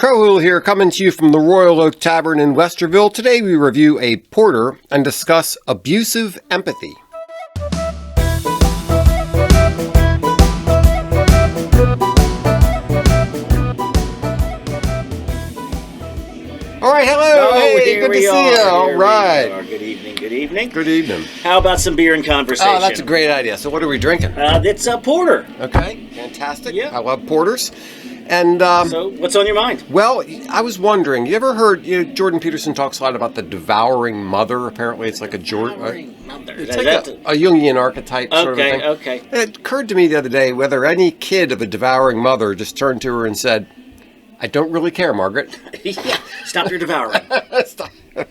Crowhill here, coming to you from the Royal Oak Tavern in Westerville. Today we review a porter and discuss abusive empathy. All right, hello. Hey, good to see you. All right. Good evening. Good evening. Good evening. How about some beer and conversation? Oh, that's a great idea. So what are we drinking? It's a porter. Okay, fantastic. Yeah. I love porters. And so what's on your mind? Well, I was wondering, you ever heard, Jordan Peterson talks a lot about the devouring mother. Apparently it's like Devouring mother. It's like a Jungian archetype sort of thing. Okay. It occurred to me the other day whether any kid of a devouring mother just turned to her and said, "I don't really care, Margaret." Yeah, stop your devouring. Stop. I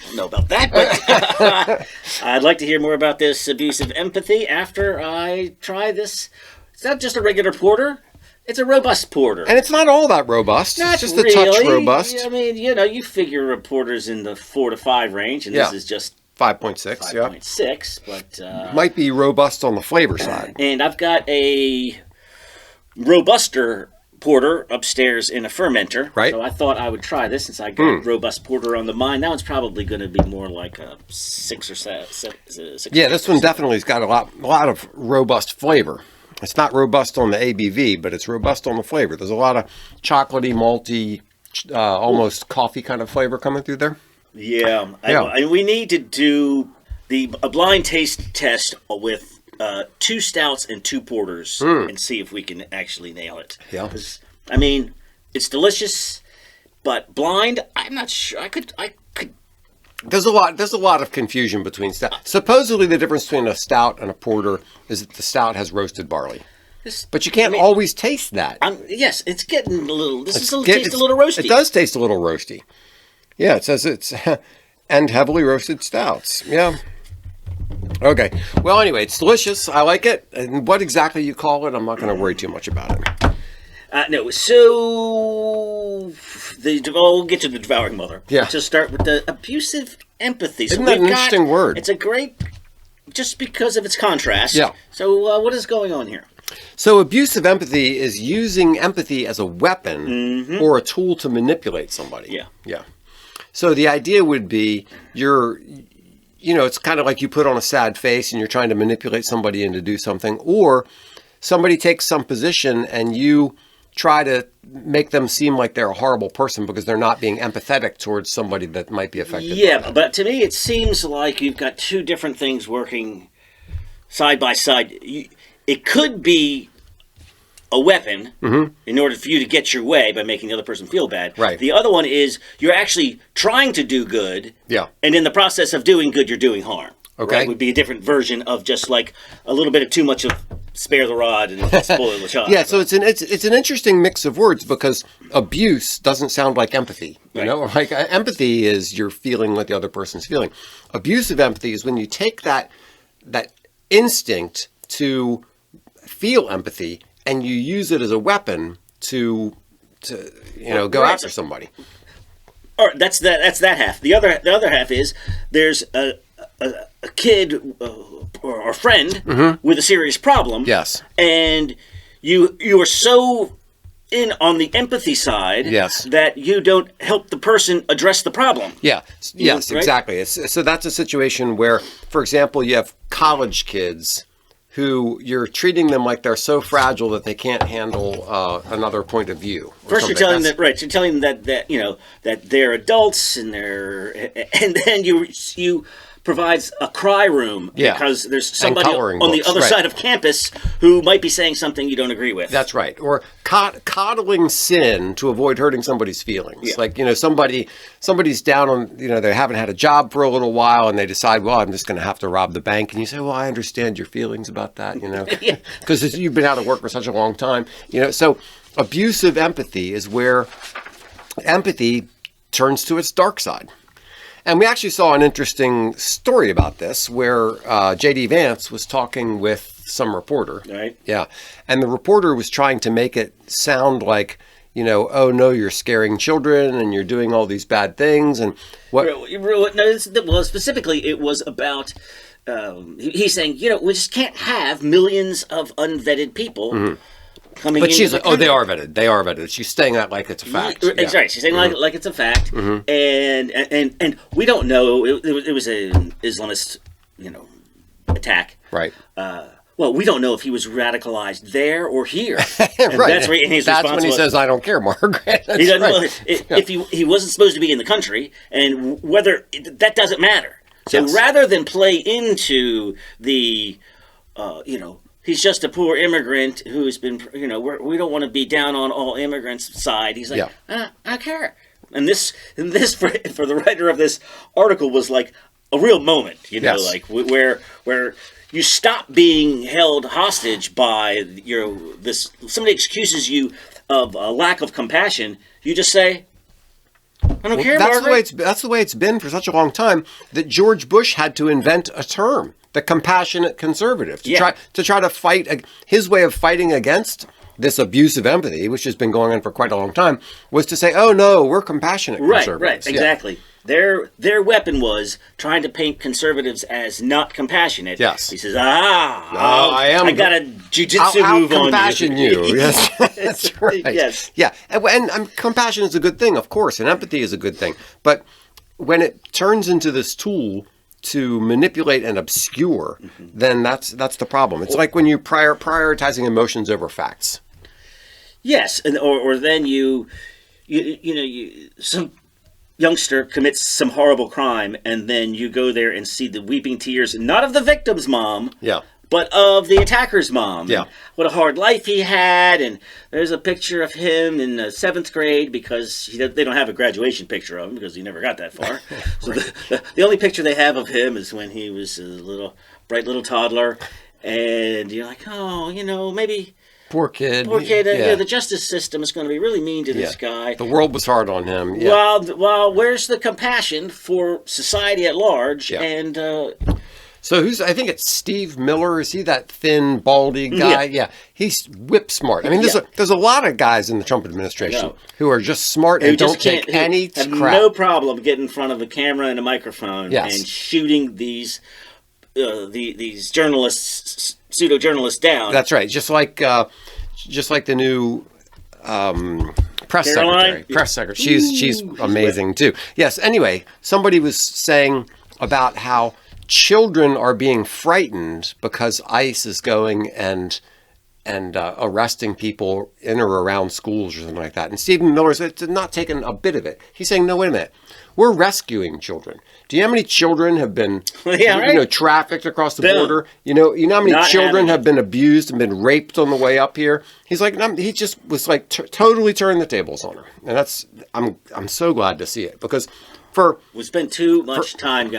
don't know about that, but I'd like to hear more about this abusive empathy after I try this. It's not just a regular porter. It's a robust porter. And it's not all that robust. Not it's just really. a touch robust. I mean, you figure a porter's in the 4 to 5 range, and this is just 5.6, 5.6, but... might be robust on the flavor side. And I've got a robuster porter upstairs in a fermenter. Right. So I thought I would try this since I got robust porter on the mind. That one's probably going to be more like a 6 or 7. Yeah, this one definitely has got a lot of robust flavor. It's not robust on the ABV, but it's robust on the flavor. There's a lot of chocolatey, malty, almost coffee kind of flavor coming through there. Yeah. We need to do a blind taste test with 2 stouts and 2 porters and see if we can actually nail it. Yeah. I mean, it's delicious, but blind, I'm not sure. I could. There's a lot of confusion between stout. Supposedly, the difference between a stout and a porter is that the stout has roasted barley. But you can't always taste that. Yes, it's getting a little. Tastes a little roasty. It does taste a little roasty. Yeah, it says it's and heavily roasted stouts. Yeah. Okay. Well, anyway, it's delicious. I like it. And what exactly you call it, I'm not going to worry too much about it. No, so we'll get to the devouring mother. Yeah. Let's just start with the abusive empathy. Isn't that an interesting word? It's a great, just because of its contrast. Yeah. So what is going on here? So abusive empathy is using empathy as a weapon or a tool to manipulate somebody. Yeah. Yeah. So the idea would be it's kind of like you put on a sad face and you're trying to manipulate somebody into do something, or somebody takes some position and you try to make them seem like they're a horrible person because they're not being empathetic towards somebody that might be affected. Yeah, but to me it seems like you've got 2 different things working side by side. It could be a weapon in order for you to get your way by making the other person feel bad. Right. The other one is you're actually trying to do good. Yeah. And in the process of doing good, you're doing harm. Okay. Right? Would be a different version of just like a little bit of too much of spare the rod and spoil the child. Yeah, so it's an interesting mix of words because abuse doesn't sound like empathy. You know, like empathy is you're feeling what the other person's feeling. Abusive empathy is when you take that instinct to feel empathy and you use it as a weapon to go after somebody. All right, that's that half. The other half is there's a kid or a friend with a serious problem. Yes. And you are so in on the empathy side that you don't help the person address the problem. Yeah. Yes, right? exactly. So that's a situation where, for example, you have college kids who you're treating them like they're so fragile that they can't handle another point of view. First, you're telling them You're telling them that they're adults and then you provides a cry room because there's somebody on the other side of campus who might be saying something you don't agree with. That's right. Or coddling sin to avoid hurting somebody's feelings. Yeah. Like, somebody's down on, they haven't had a job for a little while and they decide, well, I'm just going to have to rob the bank. And you say, well, I understand your feelings about that, because you've been out of work for such a long time. So abusive empathy is where empathy turns to its dark side. And we actually saw an interesting story about this where J.D. Vance was talking with some reporter. Right. Yeah. And the reporter was trying to make it sound like, oh, no, you're scaring children and you're doing all these bad things. And what? No, specifically, it was about he's saying, we just can't have millions of unvetted people coming. But she's like, oh, they are vetted. They are vetted. She's saying that like it's a fact. That's right. She's saying like it's a fact, and we don't know. It was an Islamist, attack. Right. Well, we don't know if he was radicalized there or here. And right. That's, his that's when he says, "I don't care, Margaret." That's he doesn't right. know if he wasn't supposed to be in the country, and whether that doesn't matter. So rather than play into the, he's just a poor immigrant who's been, we don't want to be down on all immigrants' side. He's like, I don't care. And this for the writer of this article was like a real moment, like where you stop being held hostage by somebody excuses you of a lack of compassion. You just say, I don't care, Margaret. That's the way it's been for such a long time that George Bush had to invent a term, the compassionate conservative, to try to fight. His way of fighting against this abusive empathy, which has been going on for quite a long time, was to say, "Oh no, we're compassionate conservatives." Right, exactly. Their weapon was trying to paint conservatives as not compassionate. Yes. He says, I got a jiu-jitsu move on compassion you. Yes, that's right. Yes. Yeah, and compassion is a good thing, of course, and empathy is a good thing. But when it turns into this tool to manipulate and obscure, then that's the problem. It's like when you prioritizing emotions over facts. Yes, or then you some youngster commits some horrible crime, and then you go there and see the weeping tears, not of the victim's mom, but of the attacker's mom. Yeah. What a hard life he had, and there's a picture of him in 7th grade because they don't have a graduation picture of him because he never got that far. So the only picture they have of him is when he was a bright little toddler, and you're like, oh, maybe... Poor kid. The justice system is going to be really mean to this guy. The world was hard on him. Yeah. Well, where's the compassion for society at large? Yeah. And so I think it's Steve Miller. Is he that thin, baldy guy? Yeah. He's whip smart. I mean, there's a lot of guys in the Trump administration who are just smart and don't take any crap. No problem getting in front of a camera and a microphone and shooting these journalists, pseudo journalists down. That's right. Just like the new press secretary. She's amazing too. Yes. Anyway, somebody was saying about how children are being frightened because ICE is going and arresting people in or around schools or something like that. And Stephen Miller's not taking a bit of it. He's saying, no, wait a minute. We're rescuing children. Do you know how many children have been trafficked across the border? You know how many children have been abused and been raped on the way up here? He's like, he just was like totally turning the tables on her. And I'm so glad to see it because we spent too much time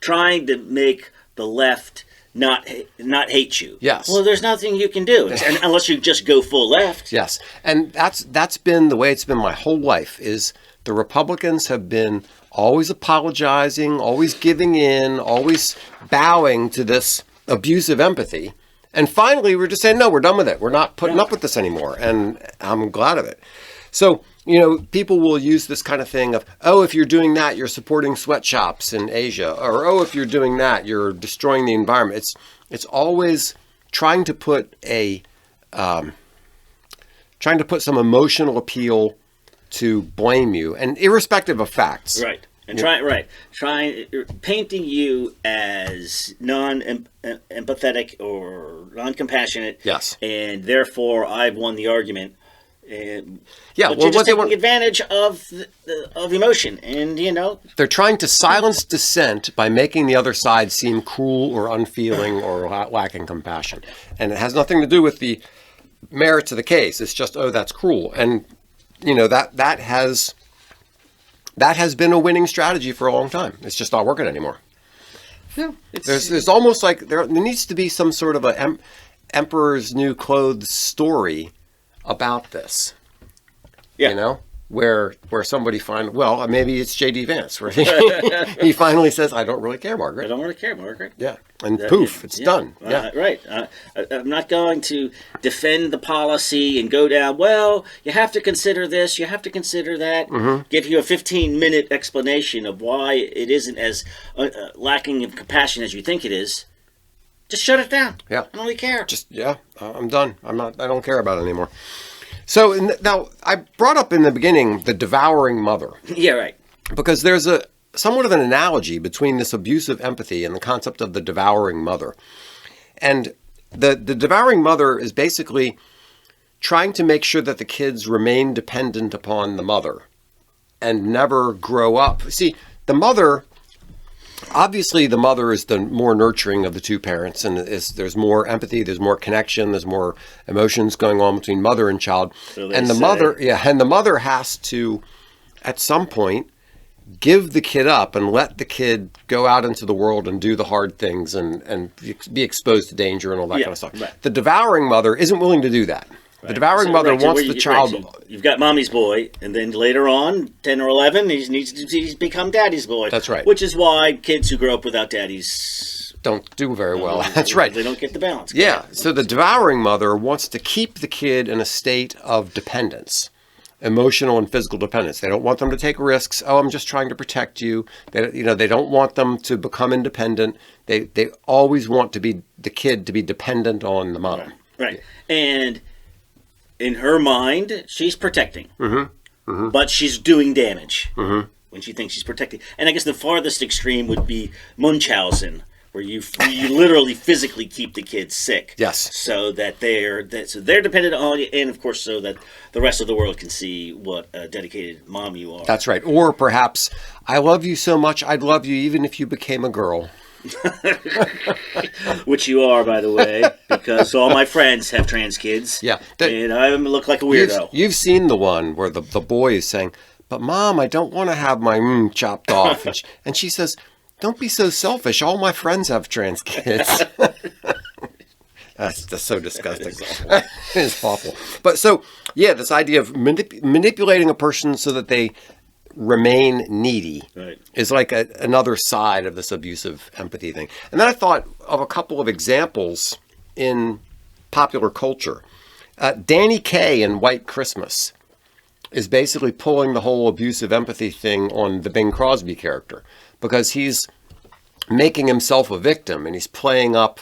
trying to make the left not hate you. Yes. Well, there's nothing you can do unless you just go full left. Yes. And that's been the way it's been my whole life is the Republicans have been always apologizing, always giving in, always bowing to this abusive empathy. And finally, we're just saying, no, we're done with it. We're not putting up with this anymore. And I'm glad of it. So, people will use this kind of thing of, oh, if you're doing that, you're supporting sweatshops in Asia. Or, oh, if you're doing that, you're destroying the environment. It's always trying to put some emotional appeal to blame you, and irrespective of facts. Right. And trying painting you as non-empathetic or non-compassionate. Yes. And therefore, I've won the argument. But you're just taking advantage of emotion, and they're trying to silence dissent by making the other side seem cruel or unfeeling or lacking compassion, and it has nothing to do with the merits of the case. It's just, oh, that's cruel, and that has been a winning strategy for a long time. It's just not working anymore. Yeah, there's almost like there needs to be some sort of a Emperor's New Clothes story about this. Yeah. Where somebody maybe it's J.D. Vance, where he finally says, I don't really care, Margaret. I don't really care, Margaret. Yeah. And poof, it's done. Right. I'm not going to defend the policy and go down, well, you have to consider this, you have to consider that, give you a 15-minute explanation of why it isn't as lacking in compassion as you think it is. Just shut it down. Yeah. I don't really care. I'm done. I don't care about it anymore. So now I brought up in the beginning the devouring mother. Yeah, right. Because there's a somewhat of an analogy between this abusive empathy and the concept of the devouring mother. And the devouring mother is basically trying to make sure that the kids remain dependent upon the mother and never grow up. See, obviously the mother is the more nurturing of the two parents, and there's more empathy, there's more connection, there's more emotions going on between mother and child. And the mother has to, at some point, give the kid up and let the kid go out into the world and do the hard things and be exposed to danger and all that kind of stuff. Right. The devouring mother isn't willing to do that. Right. The devouring mother wants the child. Right, so you've got mommy's boy, and then later on, 10 or 11, he's become daddy's boy. That's right. Which is why kids who grow up without daddies don't do very well. That's right. They don't get the balance. Yeah. So the devouring mother wants to keep the kid in a state of dependence. Emotional and physical dependence. They don't want them to take risks. Oh, I'm just trying to protect you. They don't want them to become independent. They always want the kid to be dependent on the mom. Right. And in her mind, she's protecting. But she's doing damage when she thinks she's protecting. And I guess the farthest extreme would be Munchausen, where you literally physically keep the kids sick. Yes. So that they're dependent on you, and of course so that the rest of the world can see what a dedicated mom you are. That's right. Or perhaps, I love you so much, I'd love you even if you became a girl. Which you are, by the way, because all my friends have trans kids. Yeah. And I look like a weirdo. You've seen the one where the boy is saying, but Mom, I don't want to have my chopped off. And she says, don't be so selfish. All my friends have trans kids. That's just so disgusting. It's awful. But so, yeah, this idea of manipulating a person so that they remain needy is like another side of this abusive empathy thing. And then I thought of a couple of examples in popular culture. Danny Kaye in White Christmas is basically pulling the whole abusive empathy thing on the Bing Crosby character, because he's making himself a victim and he's playing up,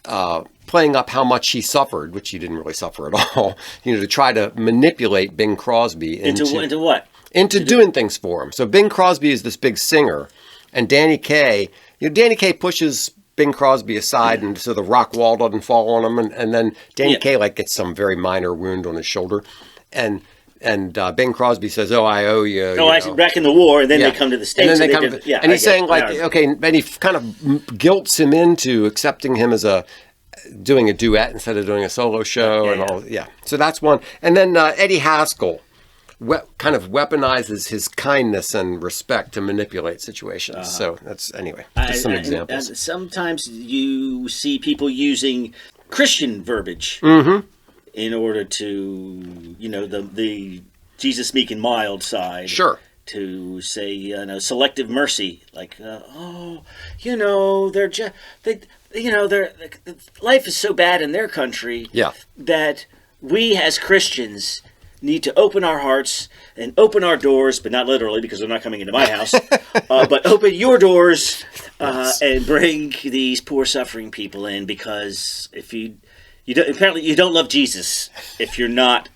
how much he suffered, which he didn't really suffer at all, to try to manipulate Bing Crosby into what? Into doing things for him. So Bing Crosby is this big singer, and Danny Kaye pushes Bing Crosby aside, and so the rock wall doesn't fall on him, and then Danny Kaye gets some very minor wound on his shoulder, and Bing Crosby says, "Oh, I owe you." Back in the war, and then they come to the States, and he's saying and he kind of guilts him into accepting him as doing a duet instead of doing a solo show, all. So that's one, and then Eddie Haskall kind of weaponizes his kindness and respect to manipulate situations. So that's, anyway, just some examples. And sometimes you see people using Christian verbiage in order to, the Jesus meek and mild side. Sure. To say, selective mercy, like, life is so bad in their country that we as Christians need to open our hearts and open our doors, but not literally because they're not coming into my house, but open your doors and bring these poor suffering people in, because if apparently you don't love Jesus if you're not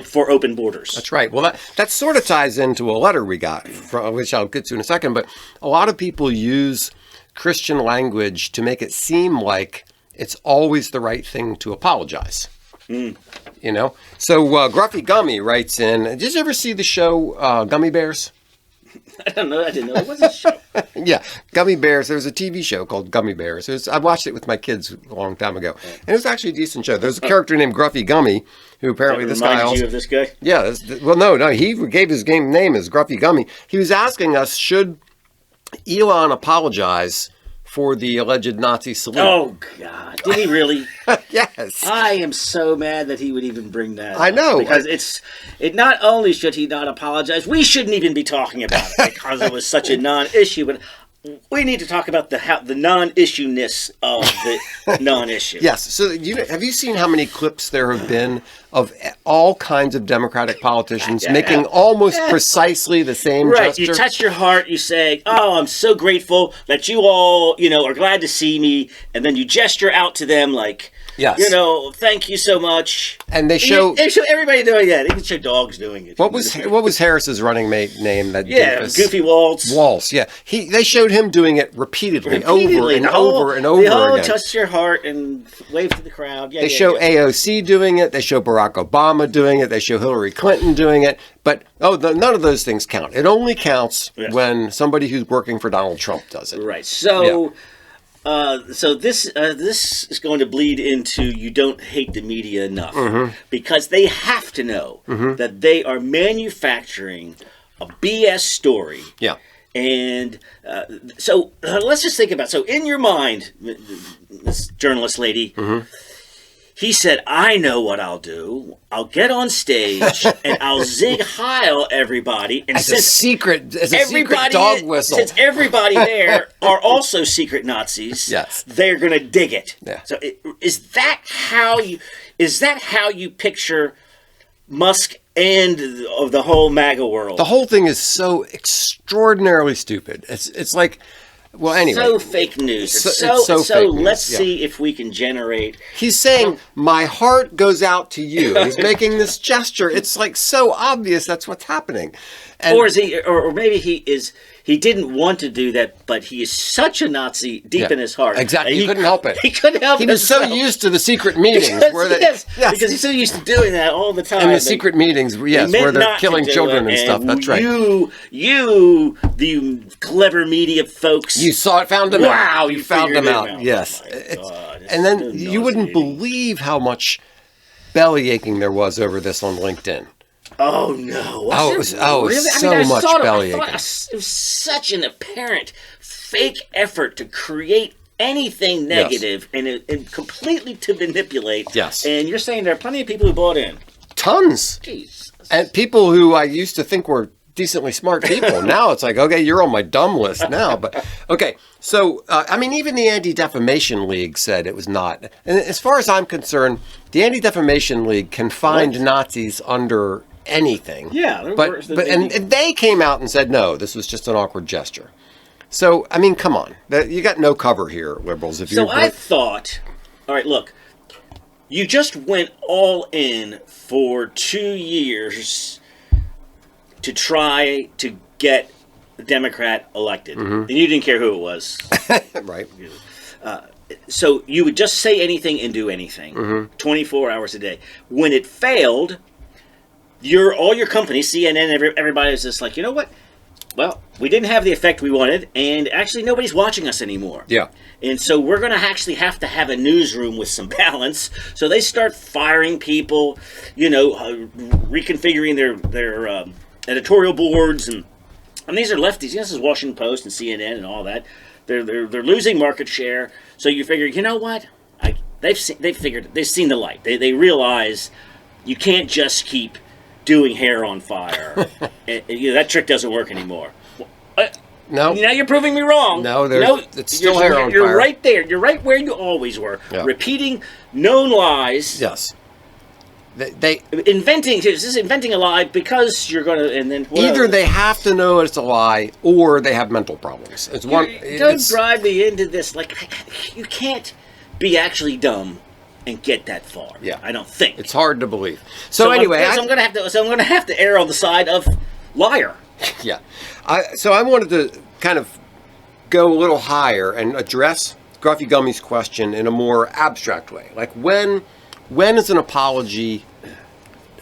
for open borders. That's right. Well, that sort of ties into a letter we got, which I'll get to in a second, but a lot of people use Christian language to make it seem like it's always the right thing to apologize. So Gruffy Gummy writes in, did you ever see the show Gummy Bears? I don't know. I didn't know it was a show. Yeah, Gummy Bears. There's a TV show called Gummy Bears. I watched it with my kids a long time ago. And it was actually a decent show. There's a character named Gruffy Gummy, who apparently this guy also... you of this guy? Yeah. No. He gave his game name as Gruffy Gummy. He was asking us, should Elon apologize for the alleged Nazi salute? Oh, God. Did he really? Yes. I am so mad that he would even bring that I know. Up, because it not only should he not apologize, we shouldn't even be talking about it because it was such a non-issue, but we need to talk about the non-issue-ness of the non-issue. Yes. So have you seen how many clips there have been of all kinds of Democratic politicians making almost precisely the same gesture? You touch your heart. You say, "Oh, I'm so grateful that you all, are glad to see me," and then you gesture out to them like, yes. Thank you so much. And they show everybody doing that. They can show dogs doing it. What was Harris's running mate name? That Goofy Waltz. Waltz, yeah. They showed him doing it repeatedly over and over again. Touch your heart and wave to the crowd. They show AOC doing it. They show Barack Obama doing it. They show Hillary Clinton doing it. But none of those things count. It only counts when somebody who's working for Donald Trump does it. Right. So. So this is going to bleed into you don't hate the media enough because they have to know that they are manufacturing a BS story. Yeah. And so let's just think about in your mind, this journalist lady, he said, "I know what I'll do. I'll get on stage and I'll zig heil everybody." And as a secret dog whistle. Since everybody there are also secret Nazis, yes, they're gonna dig it. Yeah. So is that how you picture Musk and of the whole MAGA world? The whole thing is so extraordinarily stupid. It's like. Well, anyway. So fake news. So let's see if we can generate. He's saying, "My heart goes out to you." He's making this gesture. It's like so obvious that's what's happening. And, or is he? Or maybe he didn't want to do that, but he is such a Nazi deep in his heart. Exactly. He couldn't help it. He couldn't help it. He was so used to the secret meetings because he's so used to doing that all the time. And the secret meetings, yes, where they're killing children and stuff. That's right. You, the clever media folks. You saw it, found them out. Wow, you found them out. Yes. Oh and then you wouldn't believe how much belly aching there was over this on LinkedIn. Oh no! It was so much belly aching. It was such an apparent fake effort to create anything negative and completely to manipulate. Yes. And you're saying there are plenty of people who bought in. Tons. Jeez. And people who I used to think were decently smart people. Now it's like, okay, you're on my dumb list now. But okay, so even the Anti-Defamation League said it was not. And as far as I'm concerned, the Anti-Defamation League can find Nazis under anything. Yeah, but they came out and said no, this was just an awkward gesture. So come on, you got no cover here, liberals. I thought, all right, look, you just went all in for 2 years to try to get a Democrat elected, and you didn't care who it was, right? So you would just say anything and do anything, 24 hours a day. When it failed. All your companies, CNN, everybody was just like, you know what? Well, we didn't have the effect we wanted, and actually nobody's watching us anymore. Yeah. And so we're going to actually have to have a newsroom with some balance. So they start firing people, reconfiguring their editorial boards, and these are lefties. This is Washington Post and CNN and all that. They're losing market share. So you figure, you know what? They've seen the light. They realize you can't just keep doing hair on fire. That trick doesn't work anymore. No. Now you're proving me wrong. No, it's still hair on fire. You're right there. You're right where you always were. Yeah. Repeating known lies. Yes. Inventing a lie because you're going to, and then either they have to know it's a lie or they have mental problems. Don't drive me into this. Like, you can't be actually dumb and get that far. Yeah, I don't think it's hard to believe. So anyway, I'm going to have to err on the side of liar. Yeah, so I wanted to kind of go a little higher and address Gruffy Gummy's question in a more abstract way. Like when is an apology?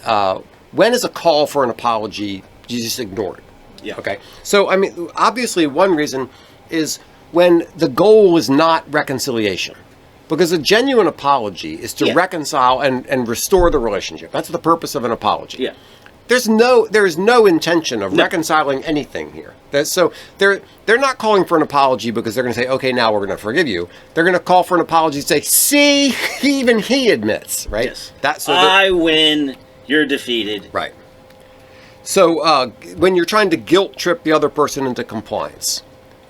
When is a call for an apology? You just ignore it. Yeah. Okay. So obviously, one reason is when the goal is not reconciliation. Because a genuine apology is to reconcile and restore the relationship. That's the purpose of an apology. Yeah. There is no intention of reconciling anything here. So they're not calling for an apology because they're going to say, okay, now we're going to forgive you. They're going to call for an apology and say, see, even he admits, right? Yes. I win, you're defeated. Right. So when you're trying to guilt trip the other person into compliance,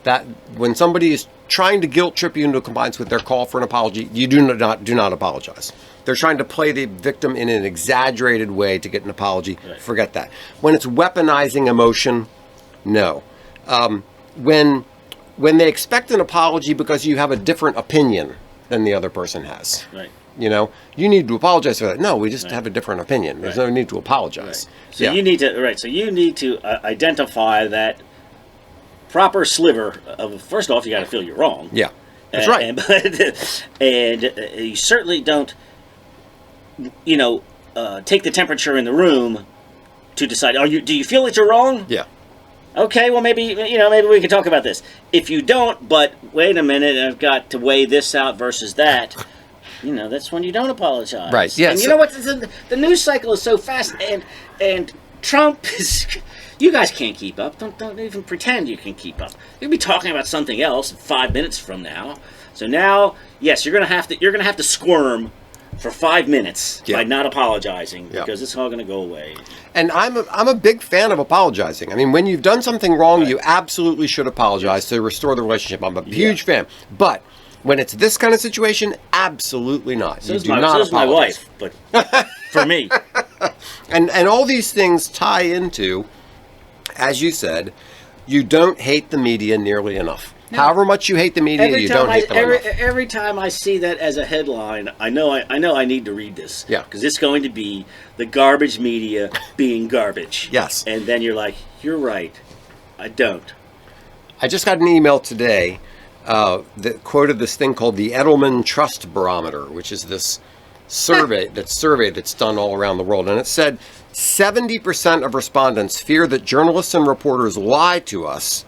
that when somebody is trying to guilt trip you into compliance with their call for an apology, you do not apologize. They're trying to play the victim in an exaggerated way to get an apology. Right. Forget that. When it's weaponizing emotion, no. When they expect an apology because you have a different opinion than the other person has. Right. You know, you need to apologize for that. No, we just have a different opinion. There's no need to apologize. Right. So you need to identify that proper sliver of, first off, you got to feel you're wrong. Yeah. That's right. And you certainly don't take the temperature in the room to decide, do you feel that you're wrong? Yeah. Okay, well, maybe we can talk about this. If you don't, but wait a minute, I've got to weigh this out versus that, that's when you don't apologize. Right, yes. And you know what? The news cycle is so fast, and Trump is... You guys can't keep up. Don't even pretend you can keep up. You'll be talking about something else 5 minutes from now. So now, yes, you're gonna have to squirm for 5 minutes by not apologizing because it's all gonna go away. And I'm a big fan of apologizing. I mean, when you've done something wrong, you absolutely should apologize to restore the relationship. I'm a huge fan. But when it's this kind of situation, absolutely not. So is my wife, but for me. And all these things tie into, as you said, you don't hate the media nearly enough. No. However much you hate the media, you don't hate them enough. Every time I see that as a headline, I know I need to read this. Yeah. Because it's going to be the garbage media being garbage. Yes. And then you're like, you're right. I don't. I just got an email today that quoted this thing called the Edelman Trust Barometer, which is this survey that's done all around the world. And it said 70% of respondents fear that journalists and reporters lie to us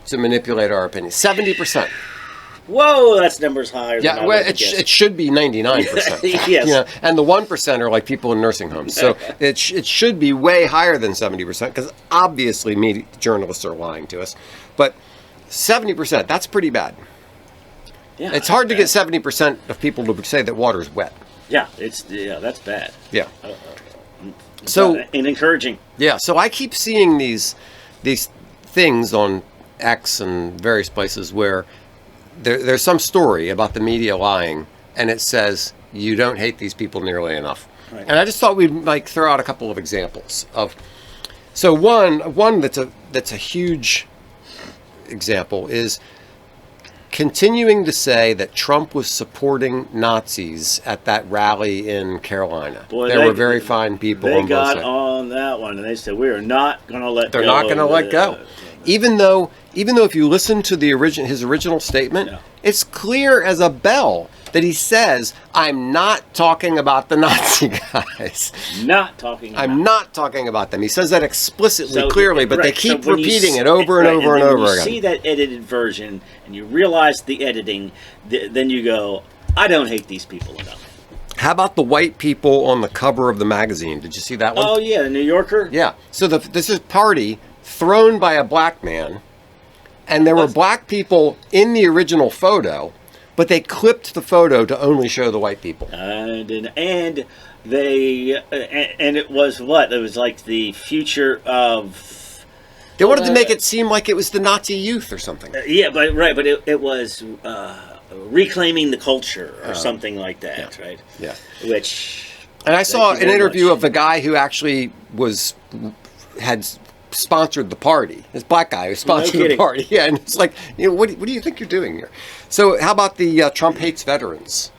to manipulate our opinions. 70%. Whoa, that's numbers higher. Yeah, well, it should be 99%. Yes. And the 1% are like people in nursing homes. So it should be way higher than 70% because obviously journalists are lying to us. But 70%, that's pretty bad. Yeah, it's hard to get 70% of people to say that water is wet. Yeah, that's bad. Yeah. And encouraging. Yeah, so I keep seeing these things on X and various places where there's some story about the media lying, and it says you don't hate these people nearly enough. Right. And I just thought we'd throw out a couple of examples of. So one that's a huge example is continuing to say that Trump was supporting Nazis at that rally in Carolina. Boy, there were very fine people on both sides. They got on that one, and they said, we are not going to let go. They're not going to let go. Even though if you listen to his original statement, it's clear as a bell that he says, I'm not talking about the Nazi guys. I'm not talking about them. He says that explicitly, clearly, but they keep repeating it over and over and over again. When you see that edited version and you realize the editing, then you go, I don't hate these people enough. How about the white people on the cover of the magazine? Did you see that one? Oh, yeah, the New Yorker? Yeah. So this is a party thrown by a black man, and there were black people in the original photo, but they clipped the photo to only show the white people. And it was what? It was like the future of... They wanted to make it seem like it was the Nazi youth or something. But it was reclaiming the culture or something like that, right? Yeah. And I saw an interview of the guy who actually had sponsored the party. This black guy who sponsored the party. Yeah, and it's like, what do you think you're doing here? So how about the Trump hates veterans?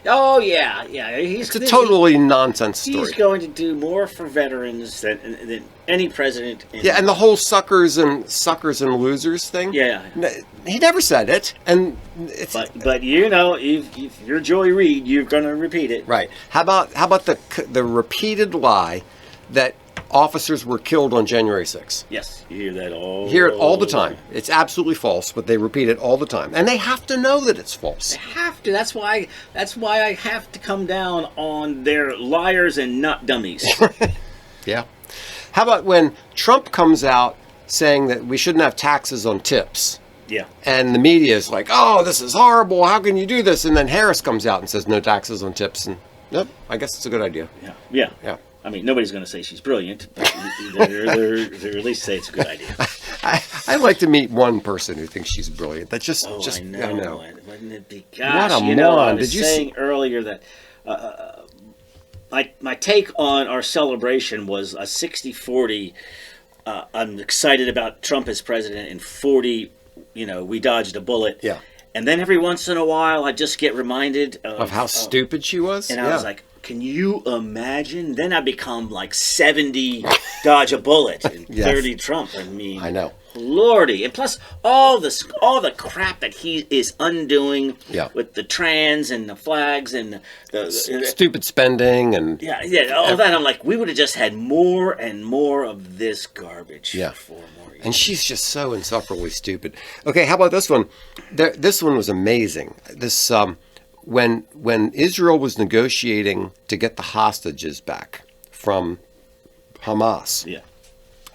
Oh, yeah. It's a totally nonsense story. He's going to do more for veterans than any president. And the whole suckers and losers thing. Yeah. He never said it. And but if you're Joy Reid, you're going to repeat it. Right. How about the repeated lie that officers were killed on January 6th. Yes, you hear that all. Hear it all the time. It's absolutely false, but they repeat it all the time, and they have to know that it's false. They have to. That's why I have to come down on their liars and not dummies. Yeah. How about when Trump comes out saying that we shouldn't have taxes on tips? Yeah. And the media is like, "Oh, this is horrible. How can you do this?" And then Harris comes out and says no taxes on tips, and nope, I guess it's a good idea. Yeah. I mean, nobody's going to say she's brilliant, but they'll at least say it's a good idea. I like to meet one person who thinks she's brilliant. That's just I know. Wouldn't it be? Gosh, what a moron! I was saying earlier that my take on our celebration was a 60-40. I'm excited about Trump as president, and 40. We dodged a bullet. Yeah. And then every once in a while, I just get reminded of how stupid she was. And I was like, can you imagine? Then I become like 70 dodge a bullet and 30 Trump. I mean, I know. Lordy. And plus all the crap that he is undoing with the trans and the flags and the stupid spending and all that. I'm like, we would have just had more and more of this garbage for 4 more years. And she's just so insufferably stupid. Okay, how about this one? This one was amazing. This when Israel was negotiating to get the hostages back from Hamas. Yeah.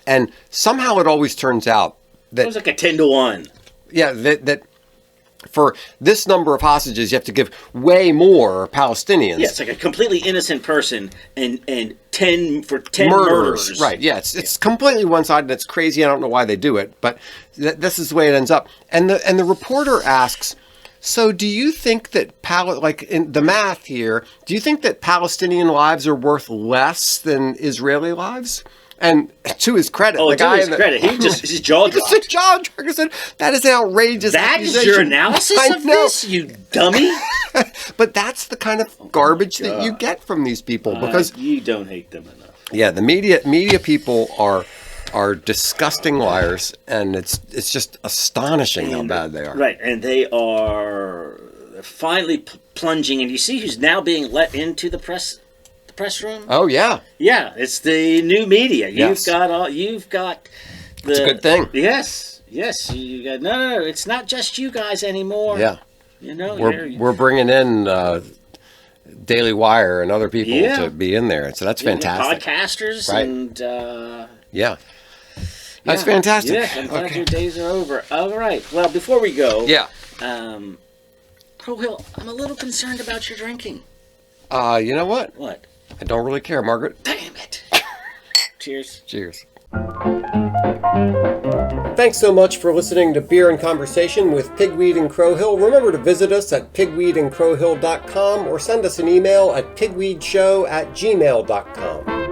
And somehow it always turns out that it was like a 10-1. Yeah, that for this number of hostages, you have to give way more Palestinians. Yeah, it's like a completely innocent person and 10 murderers. Right, yeah, it's completely one-sided. It's crazy. I don't know why they do it, but this is the way it ends up. And the reporter asks, so do you think that, like in the math here, do you think that Palestinian lives are worth less than Israeli lives? And to his credit, his credit, his jaw dropped. His jaw dropped. He said, that is an outrageous accusation. That is your analysis of this, you dummy? But that's the kind of garbage that you get from these people because you don't hate them enough. Yeah, the media people are disgusting liars, and it's just astonishing how bad they are. Right, and they are finally plunging, and you see who's now being let into the press room? Oh yeah. Yeah, it's the new media. Yes. You've got the It's a good thing. Yes. You got no, it's not just you guys anymore. Yeah. We're bringing in Daily Wire and other people to be in there. So that's fantastic. Podcasters and That's fantastic. Yeah, I'm glad your days are over. All right. Well, before we go, Crowhill, I'm a little concerned about your drinking. You know what? What? I don't really care, Margaret. Damn it. Cheers. Cheers. Thanks so much for listening to Beer and Conversation with Pigweed and Crowhill. Remember to visit us at pigweedandcrowhill.com or send us an email at pigweedshow@gmail.com.